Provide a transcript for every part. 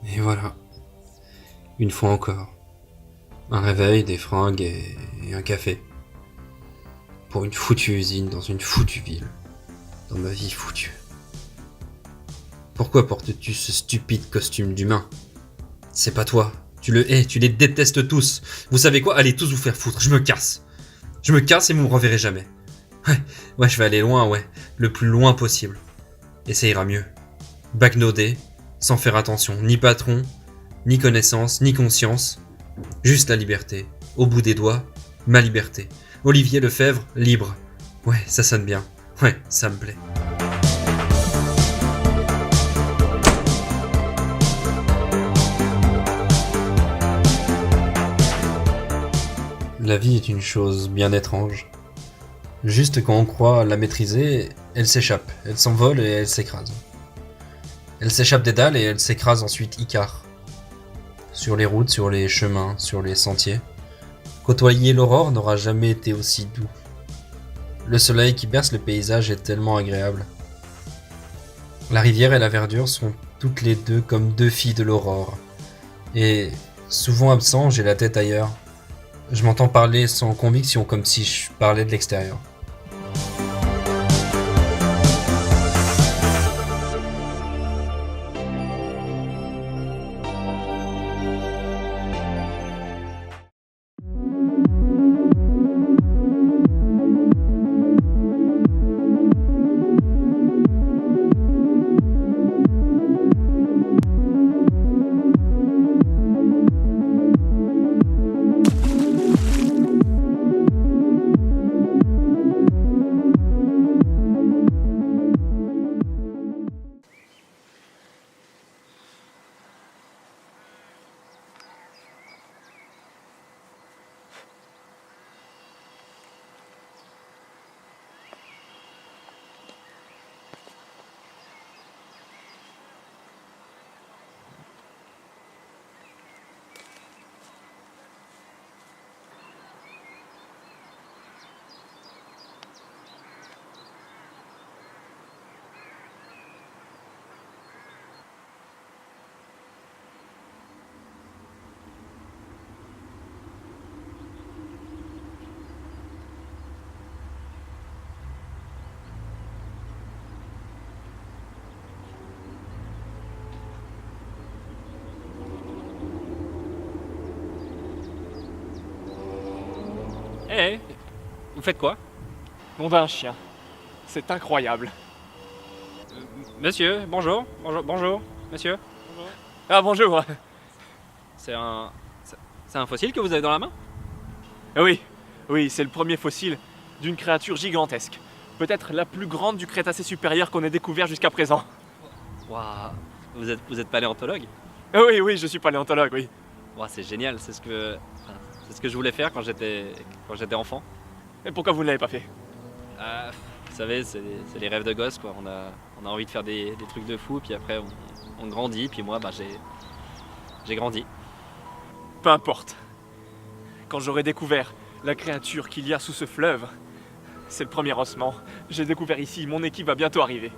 Et voilà, une fois encore. Un réveil, des fringues et un café. Pour une foutue usine dans une foutue ville. Dans ma vie foutue. Pourquoi portes-tu ce stupide costume d'humain? C'est pas toi. Tu le hais, tu les détestes tous. Vous savez quoi? Allez tous vous faire foutre, je me casse. Je me casse et vous me reverrez jamais. Ouais, je vais aller loin, ouais. Le plus loin possible. Et ça ira mieux. Backnoder, sans faire attention. Ni patron, ni connaissance, ni conscience. Juste la liberté. Au bout des doigts, ma liberté. Olivier Lefebvre, libre. Ouais, ça sonne bien. Ouais, ça me plaît. La vie est une chose bien étrange. Juste quand on croit la maîtriser, elle s'échappe, elle s'envole et elle s'écrase. Elle s'échappe des dalles et elle s'écrase ensuite Icare. Sur les routes, sur les chemins, sur les sentiers. Côtoyer l'aurore n'aura jamais été aussi doux. Le soleil qui berce le paysage est tellement agréable. La rivière et la verdure sont toutes les deux comme deux filles de l'aurore. Et, souvent absent, j'ai la tête ailleurs. Je m'entends parler sans conviction, comme si je parlais de l'extérieur. Eh, vous faites quoi? Nom d'un chien. C'est incroyable. Monsieur, bonjour, bonjour, monsieur. Ah bonjour. C'est un... C'est un fossile que vous avez dans la main? Oui, oui, c'est le premier fossile d'une créature gigantesque. Peut-être la plus grande du Crétacé supérieur qu'on ait découvert jusqu'à présent. Waouh, vous êtes paléontologue? Oui, oui, je suis paléontologue, oui. Waouh, c'est génial, c'est ce que je voulais faire quand j'étais enfant. Et pourquoi vous ne l'avez pas fait? Vous savez, c'est les rêves de gosse, quoi. On a envie de faire des trucs de fou, puis après on grandit, puis moi, j'ai grandi. Peu importe. Quand j'aurai découvert la créature qu'il y a sous ce fleuve, c'est le premier ossement. J'ai découvert ici, mon équipe va bientôt arriver.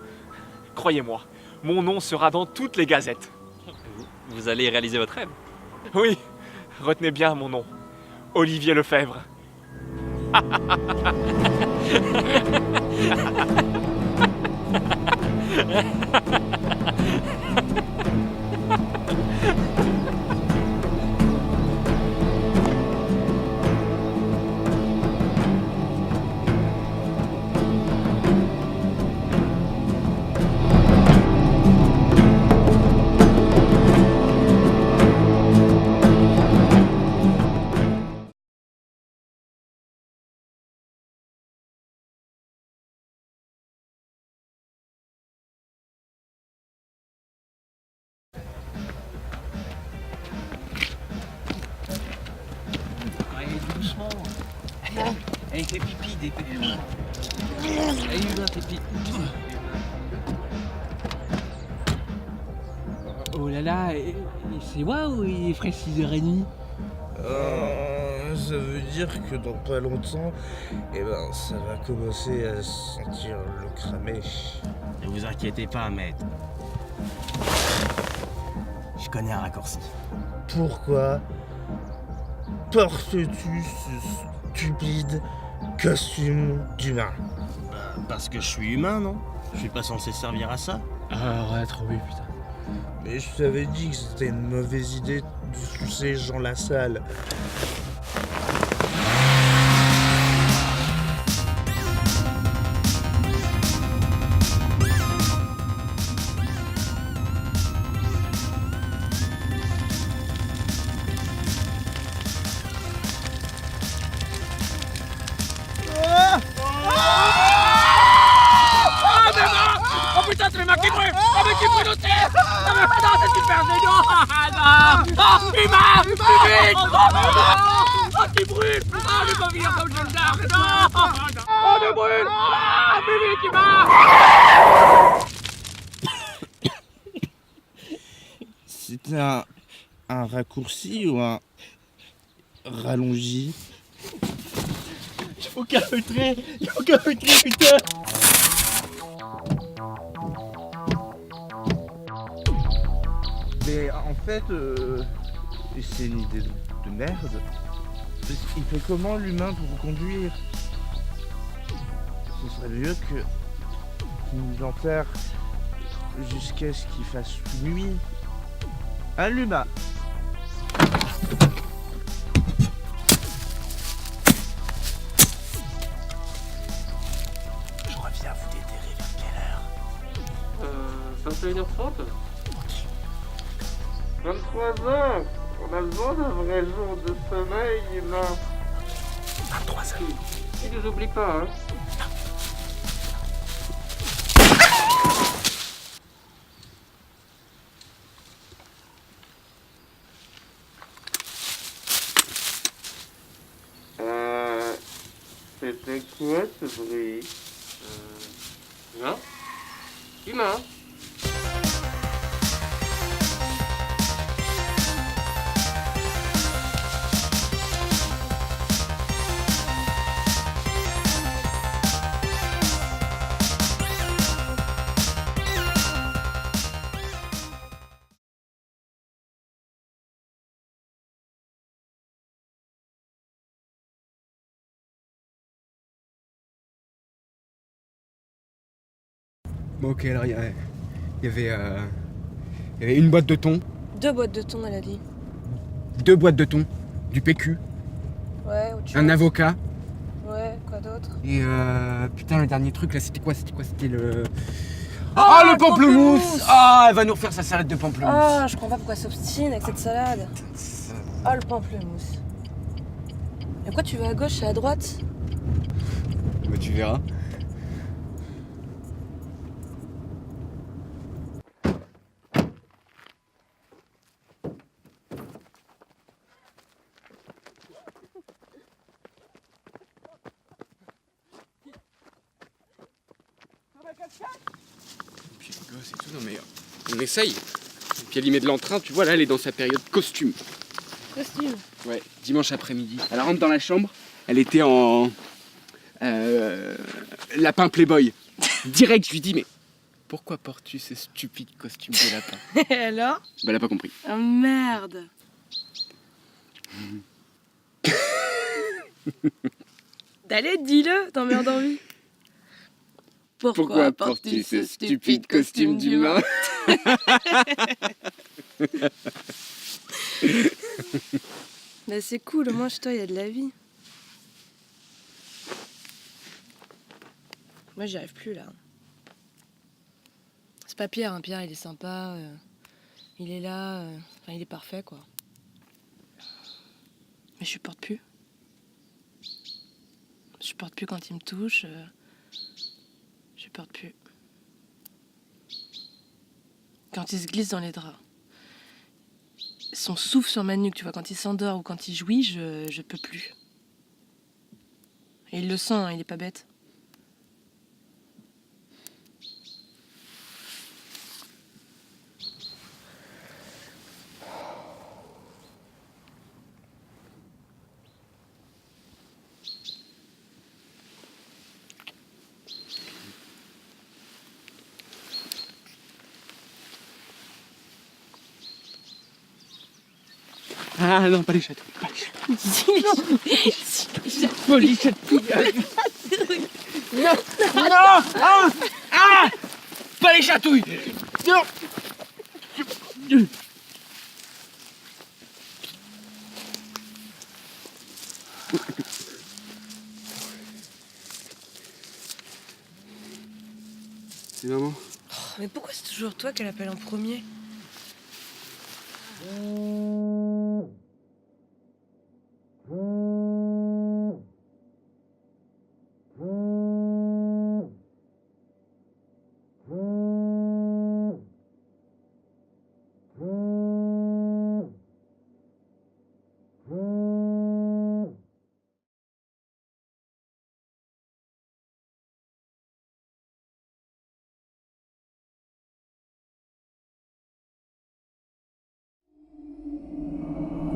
Croyez-moi, mon nom sera dans toutes les gazettes. Vous allez réaliser votre rêve? Oui, retenez bien mon nom. Olivier Lefebvre. Allez, doucement. Allez, fais pipi, dépêche. Allez, Humain, fais pipi. Oh là là, c'est waouh, il est frais 6h30. Ça veut dire que dans pas longtemps, ça va commencer à sentir le cramé. Ne vous inquiétez pas, maître. Je connais un raccourci. Pourquoi portes-tu ce stupide costume d'humain? Parce que je suis humain, non? Je suis pas censé servir à ça. Arrête, Roby, putain. Mais je t'avais dit que c'était une mauvaise idée de sucer Jean Lassalle. C'était un raccourci ou un rallongi? Il faut qu'un trait, putain. Mais en fait, c'est une idée de merde. Il fait comment l'humain pour vous conduire? Ce serait mieux qu'il nous enterre jusqu'à ce qu'il fasse nuit. Un l'humain. Je reviens vous déterrer vers quelle heure? 21h30. 23 heures. On a besoin d'un vrai jour de sommeil, humain. 23 heures. Tu nous oublies pas, hein. C'était quoi ce bruit? Humain? Humain? Bon, ok, alors il y avait une boîte de thon, 2 boîtes de thon, elle a dit. 2 boîtes de thon, du PQ, Ouais, autre chose. un avocat, Ouais, quoi d'autre? et putain, le dernier truc là, c'était quoi? C'était le... Ah, le pamplemousse! Ah, elle va nous refaire sa salade de pamplemousse. Ah, je comprends pas pourquoi elle s'obstine avec cette salade. Ah, le pamplemousse. Et pourquoi tu vas à gauche et à droite? Bah, tu verras. Puis les gosses et tout, non mais on essaye. Et puis elle y met de l'entrain, tu vois, là elle est dans sa période costume. Costume. Ouais, dimanche après-midi. Elle rentre dans la chambre, elle était en lapin Playboy. Direct, je lui dis mais pourquoi portes-tu ce stupide costume de lapin? Et alors? Bah elle a pas compris. Ah merde. Allez, dis-le, t'en meurs d'envie. Pourquoi portes-tu ce stupide costume d'humain? Bah c'est cool, au moins chez toi il y a de la vie. Moi j'y arrive plus là. C'est pas Pierre, hein. Pierre il est sympa, il est là, enfin il est parfait quoi. Mais je supporte plus. Je supporte plus quand il me touche. Je supporte plus. Quand il se glisse dans les draps. Son souffle sur ma nuque, tu vois, quand il s'endort ou quand il jouit, je peux plus. Et il le sent, hein, il est pas bête. Ah non, pas les chatouilles. Pas les chatouilles. Pas les chatouilles. Non. Non. Ah. Ah. Pas les chatouilles. Non. C'est maman. Mais pourquoi c'est toujours toi qu'elle appelle en premier?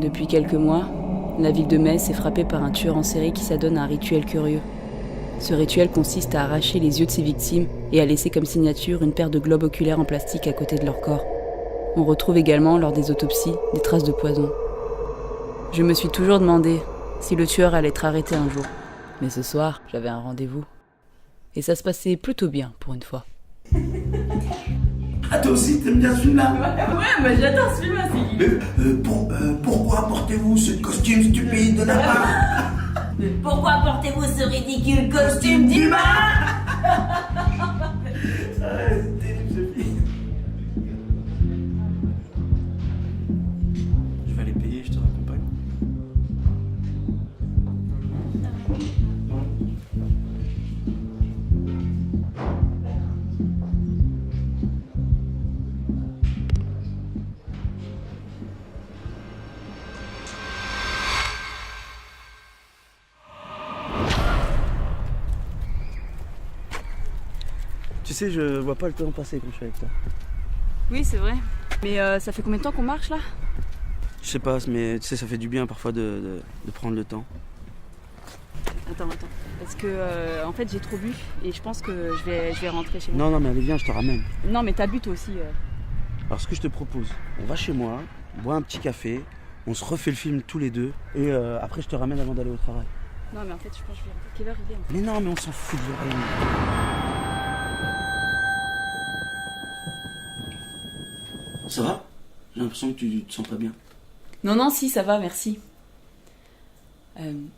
Depuis quelques mois, la ville de Metz est frappée par un tueur en série qui s'adonne à un rituel curieux. Ce rituel consiste à arracher les yeux de ses victimes et à laisser comme signature une paire de globes oculaires en plastique à côté de leur corps. On retrouve également, lors des autopsies, des traces de poison. Je me suis toujours demandé si le tueur allait être arrêté un jour. Mais ce soir, j'avais un rendez-vous. Et ça se passait plutôt bien, pour une fois. Ah, toi aussi, t'aimes bien ce film-là? Ouais, moi j'adore ce film, c'est Pourquoi portez-vous ce costume stupide de lapin? Pourquoi portez-vous ce ridicule costume d'humain? C'est terrible, ce film. Je vais aller payer, je te raccompagne. Tu sais, je vois pas le temps passer quand je suis avec toi. Oui, c'est vrai. Mais ça fait combien de temps qu'on marche là? Je sais pas, mais tu sais, ça fait du bien parfois de prendre le temps. Attends. Parce que en fait j'ai trop bu et je pense que je vais rentrer chez moi. Non, mais allez, viens, je te ramène. Non, mais t'as bu toi aussi. Alors, ce que je te propose, on va chez moi, on boit un petit café, on se refait le film tous les deux, et après, je te ramène avant d'aller au travail. Non, mais en fait, je pense que je vais rentrer. Quelle heure il est en fait? Mais non, mais on s'en fout, je vais rien. Ça va? J'ai l'impression que tu te sens pas bien. Non, si, ça va, merci.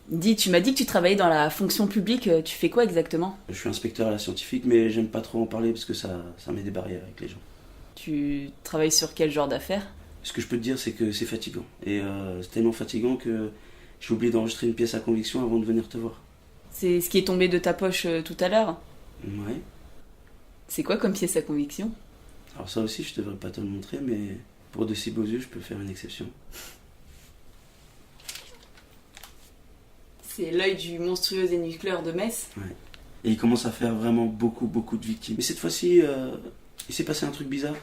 Dis, tu m'as dit que tu travaillais dans la fonction publique, tu fais quoi exactement? Je suis inspecteur à la scientifique, mais j'aime pas trop en parler parce que ça met des barrières avec les gens. Tu travailles sur quel genre d'affaires? Ce que je peux te dire, c'est que c'est fatigant. Et c'est tellement fatigant que j'ai oublié d'enregistrer une pièce à conviction avant de venir te voir. C'est ce qui est tombé de ta poche tout à l'heure? Ouais. C'est quoi comme pièce à conviction? Alors ça aussi, je devrais pas te le montrer, mais pour de si beaux yeux, je peux faire une exception. C'est l'œil du monstrueux énucléaire de Metz. Ouais. Et il commence à faire vraiment beaucoup de victimes. Mais cette fois-ci, il s'est passé un truc bizarre.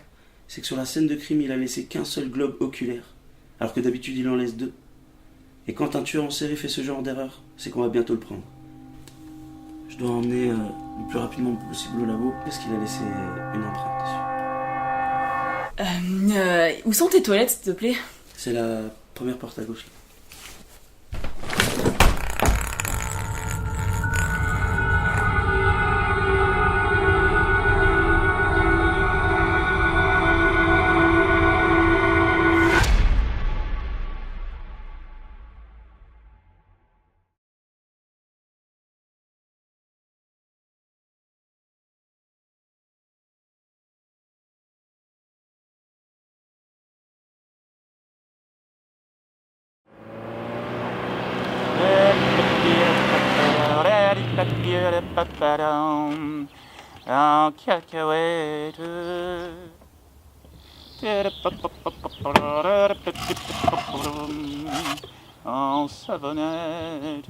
C'est que sur la scène de crime, il a laissé qu'un seul globe oculaire. Alors que d'habitude, il en laisse 2. Et quand un tueur en série fait ce genre d'erreur, c'est qu'on va bientôt le prendre. Je dois emmener le plus rapidement possible au labo parce qu'il a laissé une empreinte dessus. Où sont tes toilettes, s'il te plaît? C'est la première porte à gauche. Là. En cacahuète. En savonnette.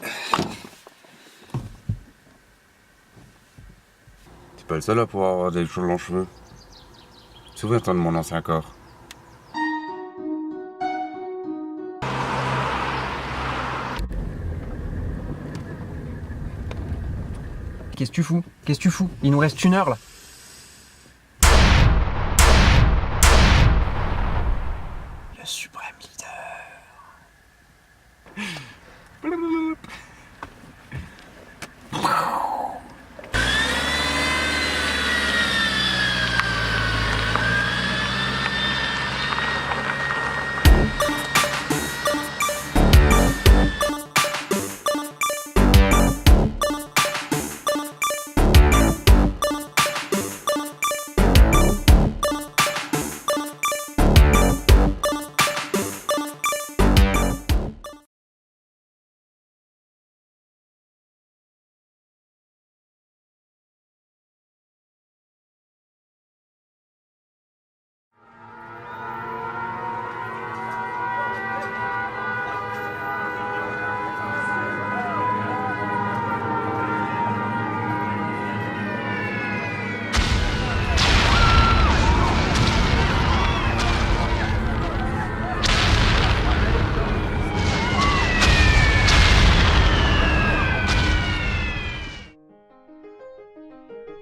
pas le seul à pouvoir avoir des longs cheveux. Souviens-toi de mon ancien corps. Qu'est-ce que tu fous? Qu'est-ce que tu fous? Il nous reste 1 heure là. Le suprême leader.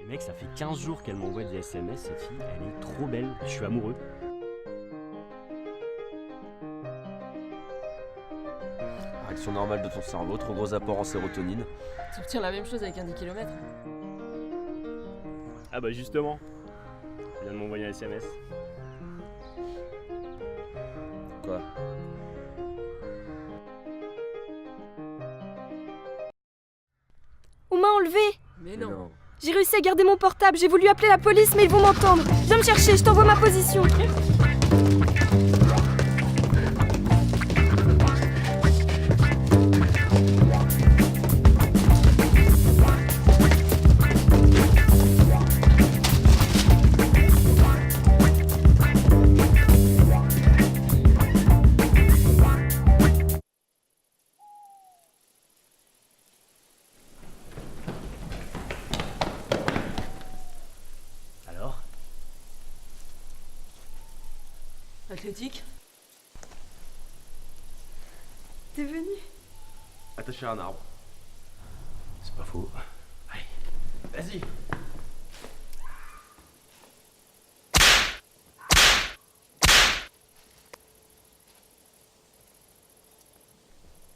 Mec, ça fait 15 jours qu'elle m'envoie des SMS, cette fille, elle est trop belle, je suis amoureux. Réaction normale de ton cerveau, trop gros apport en sérotonine. Tu retiens la même chose avec un 10 km. Ah bah justement, elle vient de m'envoyer un SMS. Quoi? On m'a enlevé. Mais non. J'ai réussi à garder mon portable, j'ai voulu appeler la police mais ils vont m'entendre. Viens me chercher, je t'envoie ma position. Athlétique? T'es venu? Attaché à un arbre. C'est pas faux. Allez, vas-y.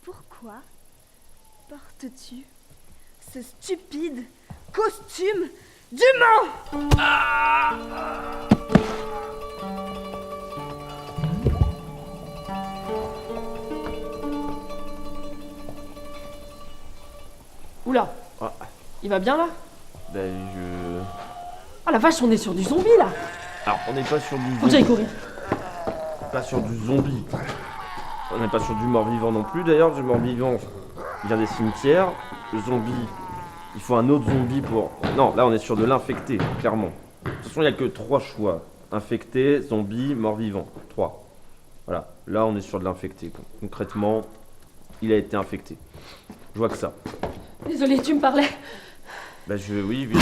Pourquoi portes-tu ce stupide costume d'humain? Oula, Ah, il va bien là? ben je... Ah la vache, on est sur du zombie là! Alors, on n'est pas sur du Faut que j'aille courir. Pas sur du zombie. On n'est pas sur du mort-vivant non plus. D'ailleurs, du mort-vivant vient des cimetières. Le zombie, il faut un autre zombie pour... Non, là on est sur de l'infecté, clairement. De toute façon, il n'y a que 3 choix. Infecté, zombie, mort-vivant. 3. Voilà, là on est sur de l'infecté. Concrètement, il a été infecté. Je vois que ça. Désolé, tu me parlais. Bah oui, oui.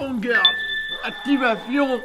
On garde. Activation.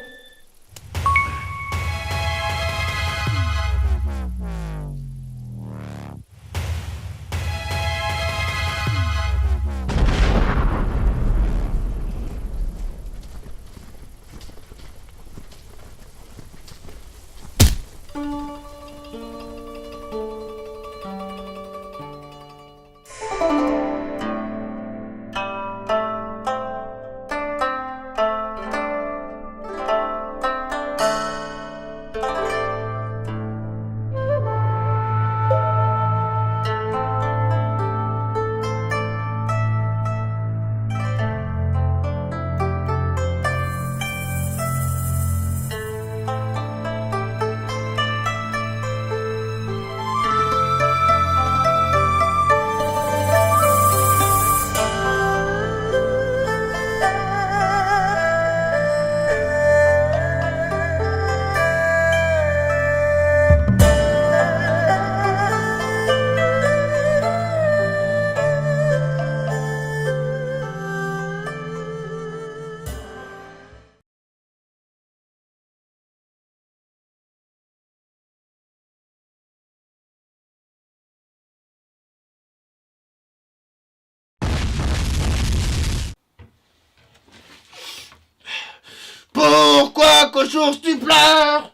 cochon, tu pleures.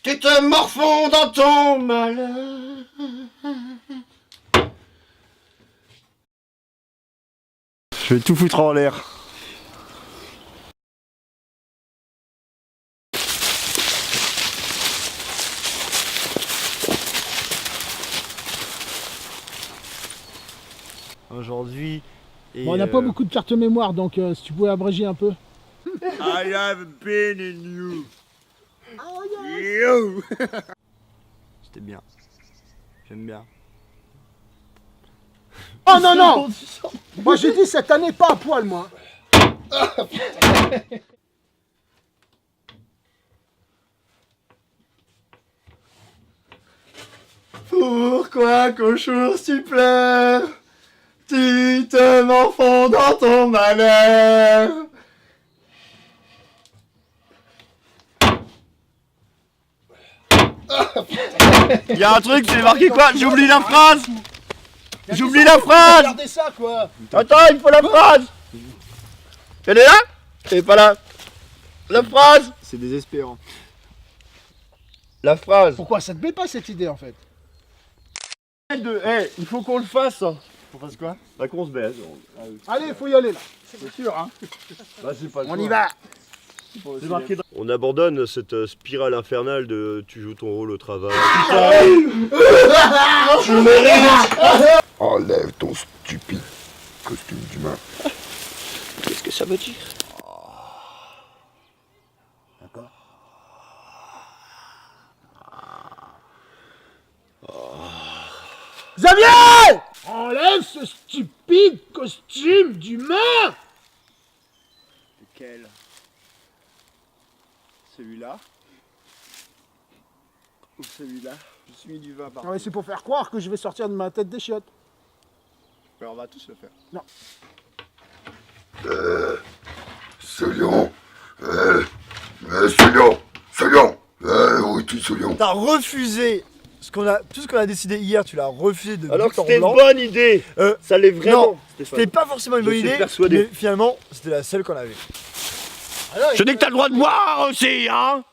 Tu te morfonds dans ton malheur. Je vais tout foutre en l'air. Aujourd'hui. Bon, on n'a pas beaucoup de cartes mémoire, donc si tu pouvais abréger un peu. I have been in you. You. C'était bien. J'aime bien. Oh non, non. Moi j'ai dit cette année pas à poil, moi. Pourquoi, cochon, tu pleures? Tu te morfonds dans ton malheur. Y'a un truc, c'est marqué quoi? J'oublie la phrase. J'oublie la phrase. Regardez ça, quoi. Attends, il faut la phrase. Elle est là? Elle est pas là. La phrase. C'est désespérant. La phrase. Pourquoi ça te plaît pas cette idée en fait? Il faut qu'on le fasse. On fasse quoi? Bah qu'on se baise. Allez, faut y aller là. C'est sûr, hein. Bah, c'est pas le On choix. y va. C'est marqué dans... On abandonne cette spirale infernale de tu joues ton rôle au travail. Je mérite. Enlève ton stupide costume d'humain. Qu'est-ce que ça veut dire? D'accord. Xavier! Enlève ce stupide costume d'humain! Lequel? Celui-là? Ou celui-là? Je suis mis du vin par. Ah ouais, c'est pour faire croire que je vais sortir de ma tête des chiottes. Alors on va tous le faire. Non. Ce lion. Ce lion. Où es-tu, ce lion? T'as refusé tout ce qu'on a décidé hier, tu l'as refusé de. Alors que c'était une bonne idée. Ça l'est vraiment. Non, c'était pas forcément une bonne idée. Persuadé. Mais finalement, c'était la seule qu'on avait. Alors, Je dis que t'as le droit de boire aussi, hein.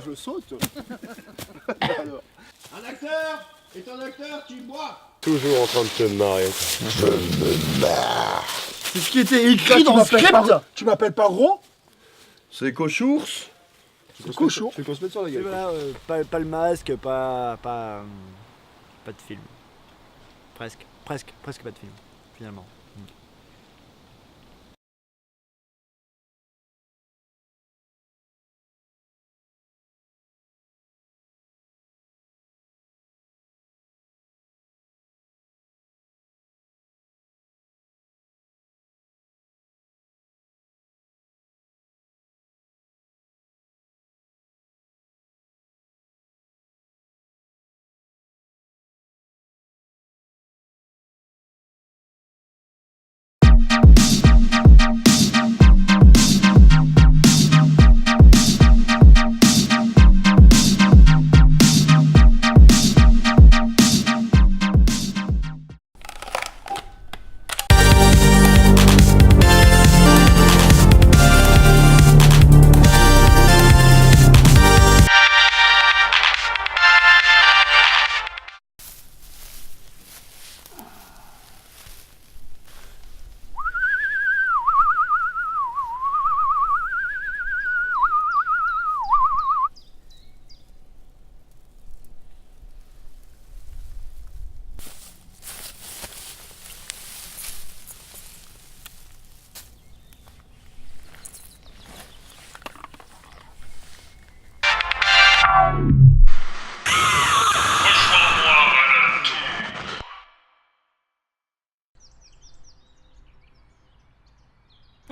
Je saute. Alors. Un acteur est un acteur qui boit. Toujours en train de te marrer. Je me marre. C'est ce qui était écrit dans le script. Tu m'appelles pas Ron? C'est Cochours. Cochon. C'est qu'on se met sur la gueule. Voilà, pas le masque, pas de film. Presque pas de film, finalement.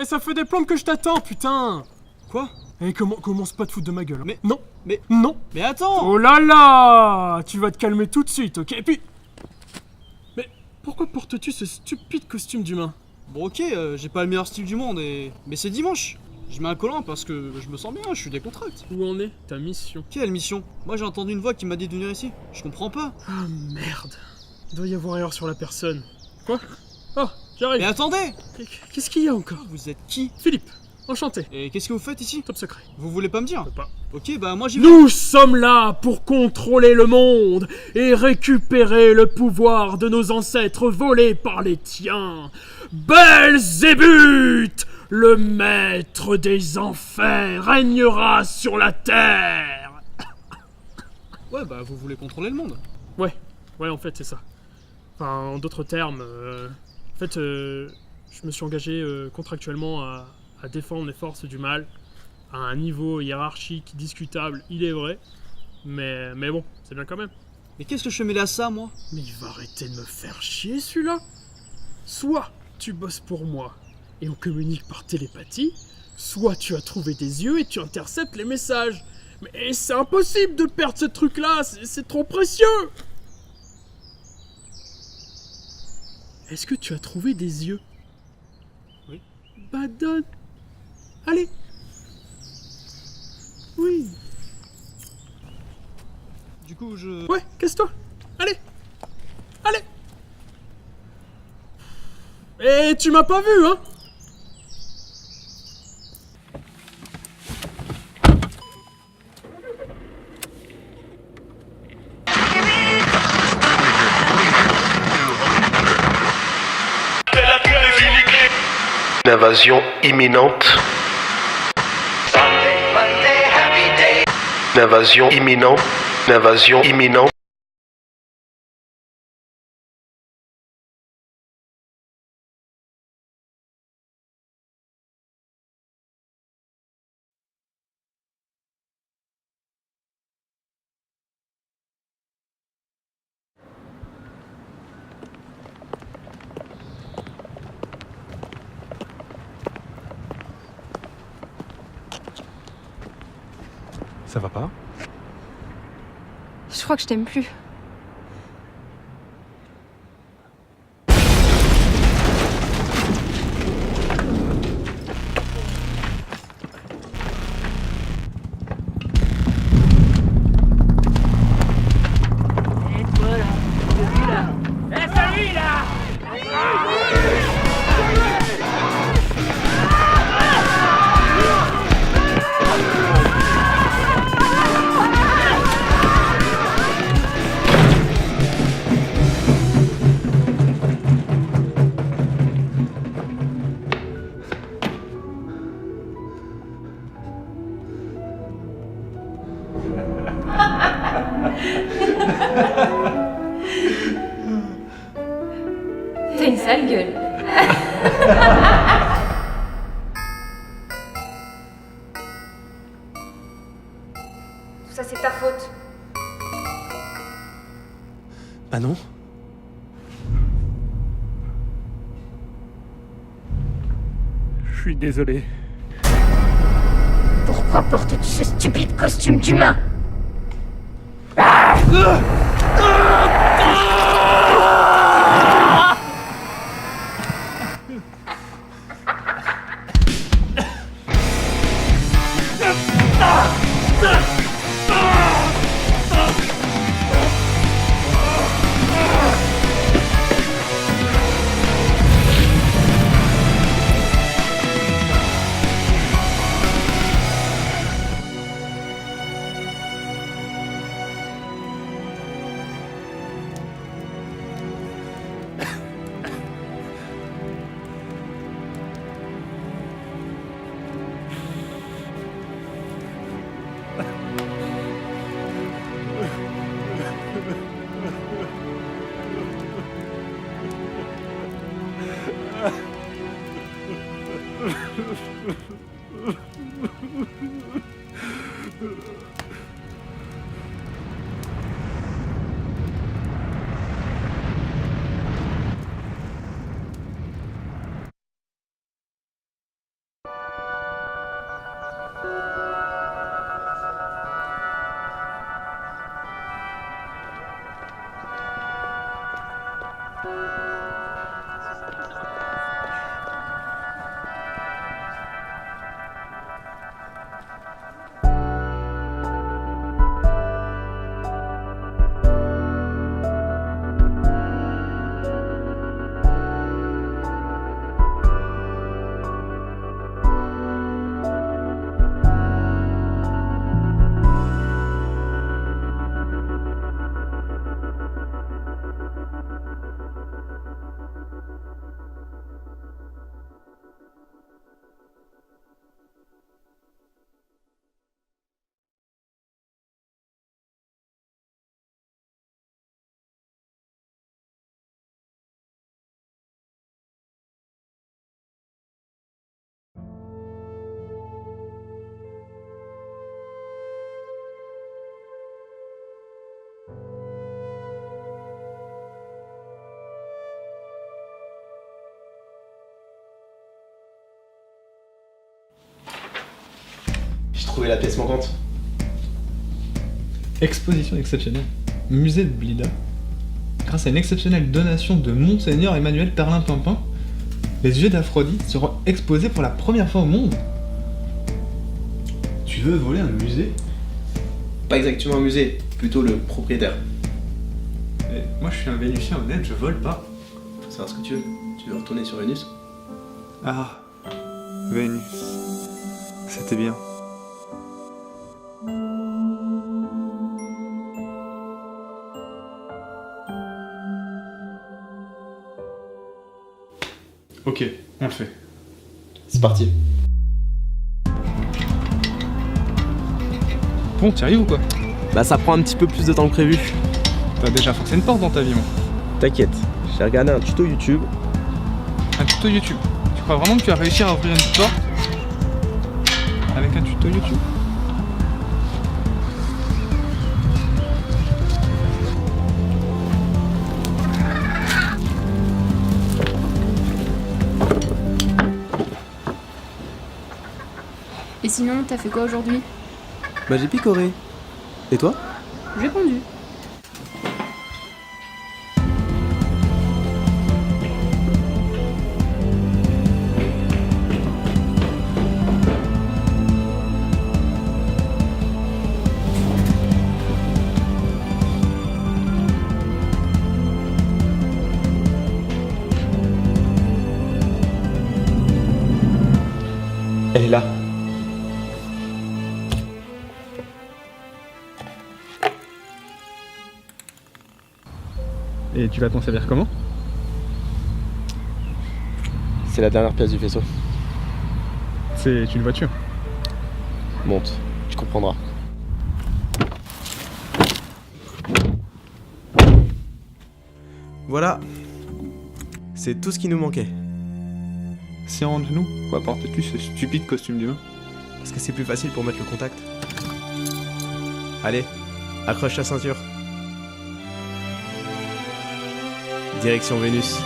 Eh, ça fait des plombes que je t'attends, putain! Quoi? Eh, commence pas à te foutre de ma gueule. Mais non! Non! Mais attends! Oh là là! Tu vas te calmer tout de suite, ok? Et puis... Mais pourquoi portes-tu ce stupide costume d'humain? Bon ok, j'ai pas le meilleur style du monde, mais c'est dimanche. Je mets un collant parce que je me sens bien, je suis décontracté. Où en est ta mission? Quelle mission? Moi j'ai entendu une voix qui m'a dit de venir ici. Je comprends pas. Ah merde! Il doit y avoir erreur sur la personne. Quoi? Oh, j'arrive! Mais attendez! Qu'est-ce qu'il y a encore? Vous êtes qui? Philippe! Enchanté. Et qu'est-ce que vous faites ici? Top secret. Vous voulez pas me dire? Pas. Ok, bah moi j'y vais. Nous sommes là pour contrôler le monde et récupérer le pouvoir de nos ancêtres volés par les tiens. Belzébuth, le maître des enfers, régnera sur la terre. Ouais, bah vous voulez contrôler le monde. Ouais, en fait c'est ça. Enfin, en d'autres termes, en fait, je me suis engagé contractuellement à défendre les forces du mal à un niveau hiérarchique discutable, il est vrai, mais bon, c'est bien quand même. Mais qu'est-ce que je suis mêlé à ça, moi? Mais il va arrêter de me faire chier, celui-là. Soit tu bosses pour moi et on communique par télépathie, soit tu as trouvé des yeux et tu interceptes les messages. Mais c'est impossible de perdre ce truc-là, c'est trop précieux. Est-ce que tu as trouvé des yeux? Oui. Bah donne. Allez. Oui. Du coup, je... Ouais, casse-toi. Allez. Allez. Et tu m'as pas vu, hein? Une invasion imminente. Une invasion imminente. Une invasion imminente. Ça va pas? Je crois que je t'aime plus. T'as une sale gueule. Tout ça, c'est ta faute. Ah non? Je suis désolé. Pourquoi portes-tu ce stupide costume d'humain? trouvé la pièce manquante. Exposition exceptionnelle. Musée de Blida. Grâce à une exceptionnelle donation de Monseigneur Emmanuel Perlin-Pimpin, les yeux d'Aphrodite seront exposés pour la première fois au monde. Tu veux voler un musée? Pas exactement un musée, plutôt le propriétaire. Et moi je suis un Vénusien honnête, je vole pas. Faut savoir ce que tu veux. Tu veux retourner sur Vénus? Ah, Vénus. C'était bien. Ok, on le fait. C'est parti. Bon, t'y arrives ou quoi? Bah ça prend un petit peu plus de temps que prévu. T'as déjà forcé une porte dans ta vie, moi. T'inquiète, j'ai regardé un tuto YouTube. Un tuto YouTube? Tu crois vraiment que tu vas réussir à ouvrir une porte avec un tuto YouTube? Et sinon, t'as fait quoi aujourd'hui? Bah j'ai picoré. Et toi? J'ai pondu. Elle est là. Et tu vas t'en servir comment? C'est la dernière pièce du vaisseau. C'est une voiture. Monte, tu comprendras. Voilà. C'est tout ce qui nous manquait. Si entre nous, pourquoi portes-tu ce stupide costume d'humain? Parce que c'est plus facile pour mettre le contact. Allez, accroche ta ceinture. Direction Vénus.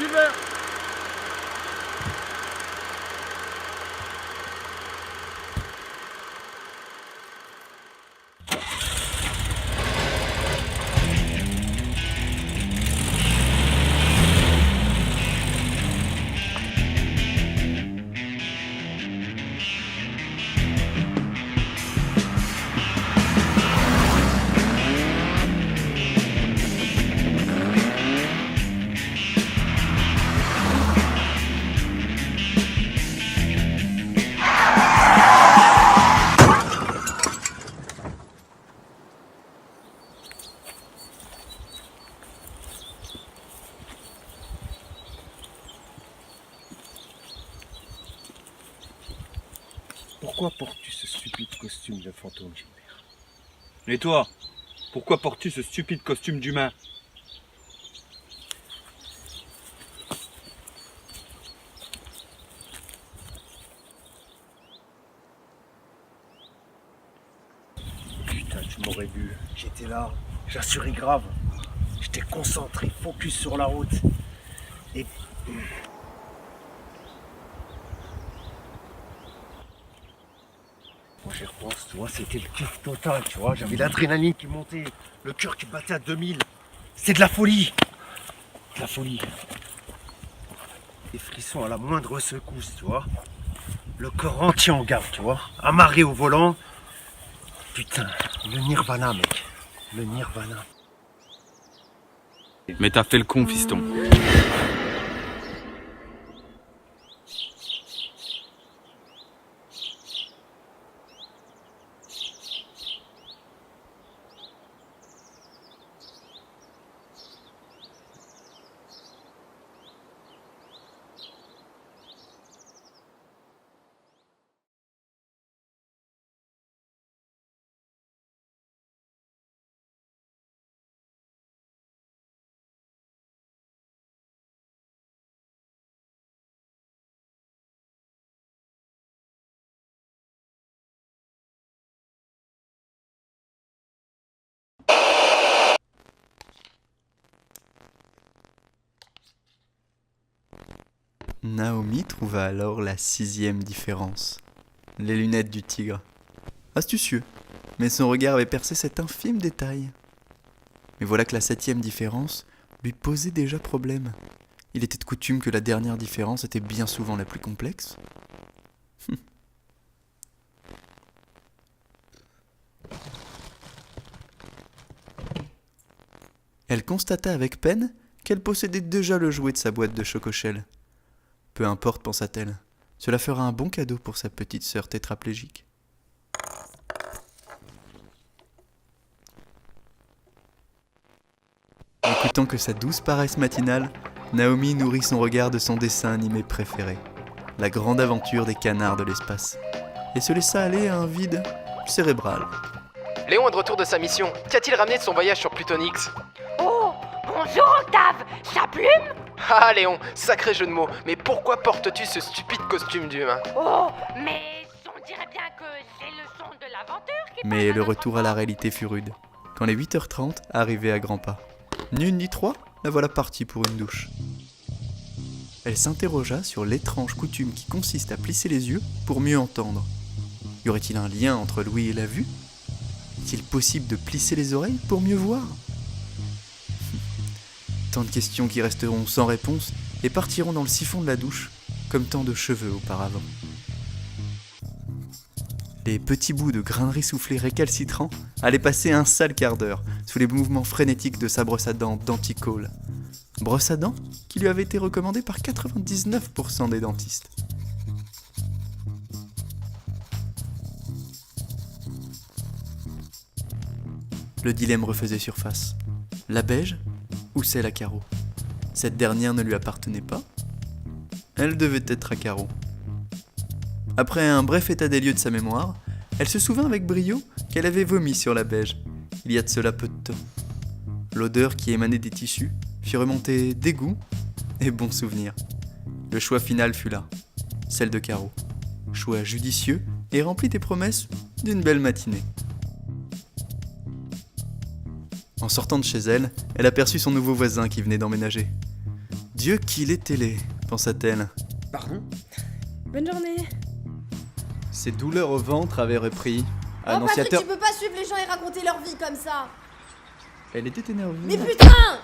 Gilbert. Pourquoi portes-tu ce stupide costume de fantôme, Gilbert? Et toi, pourquoi portes-tu ce stupide costume d'humain? Putain, tu m'aurais vu. J'étais là, j'assurais grave. J'étais concentré, focus sur la route. Et... Moi j'y repense, tu vois, c'était le kiff total, tu vois. J'avais l'adrénaline qui montait, le cœur qui battait à 2000. C'est de la folie. De la folie. Des frissons à la moindre secousse, tu vois. Le corps entier en garde, tu vois. Amarré au volant. Putain, le nirvana, mec. Le nirvana. Mais t'as fait le con, fiston. Naomi trouva alors la 6e différence. Les lunettes du tigre. Astucieux, mais son regard avait percé cet infime détail. Mais voilà que la 7e différence lui posait déjà problème. Il était de coutume que la dernière différence était bien souvent la plus complexe. Elle constata avec peine qu'elle possédait déjà le jouet de sa boîte de chocochelle. Peu importe, pensa-t-elle, cela fera un bon cadeau pour sa petite sœur tétraplégique. Écoutant que sa douce paresse matinale, Naomi nourrit son regard de son dessin animé préféré, la grande aventure des canards de l'espace, et se laissa aller à un vide cérébral. Léon est de retour de sa mission. Qu'a-t-il ramené de son voyage sur Plutonix? Oh, bonjour Octave, sa plume? Ah Léon, sacré jeu de mots, mais pourquoi portes-tu ce stupide costume d'humain? Oh, mais on dirait bien que c'est le son de l'aventure qui... Mais le retour à la réalité fut rude, quand les 8h30 arrivaient à grands pas. Ni une ni trois, la voilà partie pour une douche. Elle s'interrogea sur l'étrange coutume qui consiste à plisser les yeux pour mieux entendre. Y aurait-il un lien entre l'ouïe et la vue? Est-il possible de plisser les oreilles pour mieux voir? Tant de questions qui resteront sans réponse et partiront dans le siphon de la douche, comme tant de cheveux auparavant. Les petits bouts de grainerie soufflée récalcitrants allaient passer un sale quart d'heure sous les mouvements frénétiques de sa brosse à dents Denticole. Brosse à dents qui lui avait été recommandée par 99% des dentistes. Le dilemme refaisait surface. La beige ou celle à carreaux? Cette dernière ne lui appartenait pas. Elle devait être à carreaux. Après un bref état des lieux de sa mémoire, elle se souvint avec brio qu'elle avait vomi sur la beige, il y a de cela peu de temps. L'odeur qui émanait des tissus fit remonter dégoût et bons souvenirs. Le choix final fut là, celle de carreaux. Choix judicieux et rempli des promesses d'une belle matinée. En sortant de chez elle, elle aperçut son nouveau voisin qui venait d'emménager. Dieu qu'il est télé, pensa-t-elle. Pardon? Bonne journée. Ses douleurs au ventre avaient repris. Oh Patrick, tu peux pas suivre les gens et raconter leur vie comme ça. Elle était énervée. Mais putain!